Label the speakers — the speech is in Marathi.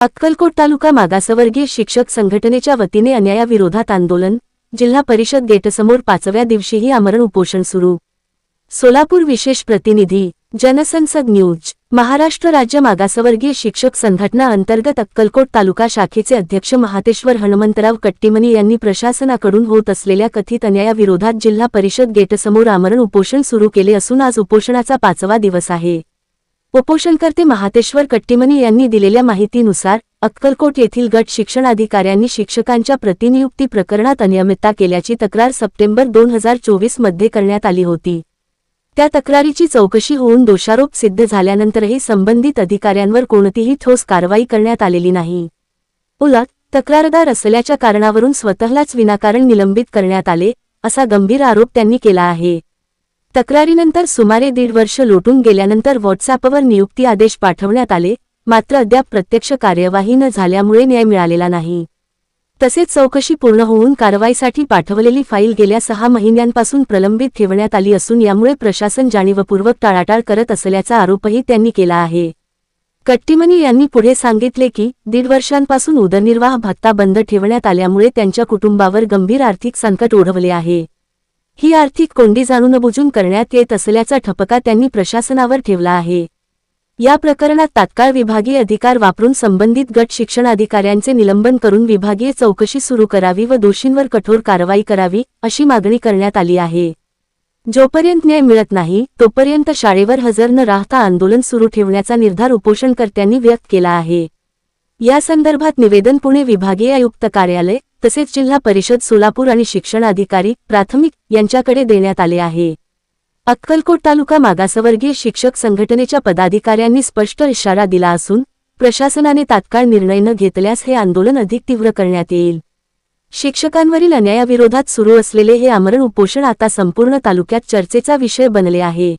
Speaker 1: अक्कलकोट तालुका मागासवर्गीय शिक्षक संघटनेच्या वतीने अन्यायाविरोधात आंदोलन. जिल्हा परिषद गेटसमोर 5व्या दिवशीही आमरण उपोषण सुरू. सोलापूर विशेष प्रतिनिधी जनसंसद न्यूज. महाराष्ट्र राज्य मागासवर्गीय शिक्षक संघटना अंतर्गत अक्कलकोट तालुका शाखेचे अध्यक्ष महातेश्वर हनुमंतराव कट्टीमनी यांनी प्रशासनाकडून होत असलेल्या कथित अन्यायाविरोधात जिल्हा परिषद गेटसमोर आमरण उपोषण सुरू केले असून आज उपोषणाचा 5वा दिवस आहे. उपोषणकर्ते महातेश्वर कट्टीमनी यांनी दिलेल्या माहितीनुसार अक्कलकोट येथील गट शिक्षणाधिकाऱ्यांनी शिक्षकांच्या प्रतिनियुक्ती प्रकरणात अनियमितता केल्याची तक्रार सप्टेंबर 2024 मध्ये करण्यात आली होती. त्या तक्रारीची चौकशी होऊन दोषारोप सिद्ध झाल्यानंतरही संबंधित अधिकाऱ्यांवर कोणतीही ठोस कारवाई करण्यात आलेली नाही. उलट तक्रारदार असल्याच्या कारणावरून स्वतःलाच विनाकारण निलंबित करण्यात आले, असा गंभीर आरोप त्यांनी केला आहे. तक्रारीनंतर सुमारे 1.5 वर्ष लोटून गेल्यानंतर व्हॉट्सअॅपवर नियुक्ती आदेश पाठवण्यात आले, मात्र अद्याप प्रत्यक्ष कार्यवाही न झाल्यामुळे न्याय मिळालेला नाही. तसेच चौकशी पूर्ण होऊन कारवाईसाठी पाठवलेली फाईल गेल्या 6 महिन्यांपासून प्रलंबित ठेवण्यात आली असून यामुळे प्रशासन जाणीवपूर्वक टाळाटाळ करत असल्याचा आरोपही त्यांनी केला आहे. कट्टीमनी यांनी पुढे सांगितले की 1.5 वर्षांपासून उदरनिर्वाह भत्ता बंद ठेवण्यात आल्यामुळे त्यांच्या कुटुंबावर गंभीर आर्थिक संकट ओढवले आहे. ही आर्थिक कोंडी जाणूनबुजून करण्यात येत असल्याचा ठपका त्यांनी प्रशासनावर ठेवला आहे. या प्रकरणात तात्काळ विभागीय अधिकार वापरून संबंधित गट शिक्षणाधिकाऱ्यांचे निलंबन करून विभागीय चौकशी सुरू करावी व दोषींवर कठोर कारवाई करावी, अशी मागणी करण्यात आली आहे. जोपर्यंत न्याय मिळत नाही तोपर्यंत शाळेवर हजर न राहता आंदोलन सुरू ठेवण्याचा निर्धार उपोषणकर्त्यांनी व्यक्त केला आहे. या संदर्भात निवेदन पुणे विभागीय आयुक्त कार्यालय तसेच जिल्हा परिषद सोलापूर आणि शिक्षण अधिकारी प्राथमिक यांच्याकडे देण्यात आले आहे. अक्कलकोट तालुका मागासवर्गीय शिक्षक संघटनेच्या पदाधिकाऱ्यांनी स्पष्ट इशारा दिला असून प्रशासनाने तात्काळ निर्णय न घेतल्यास हे आंदोलन अधिक तीव्र करण्यात येईल. शिक्षकांवरील अन्यायाविरोधात सुरू असलेले हे आमरण उपोषण आता संपूर्ण तालुक्यात चर्चेचा विषय बनले आहे.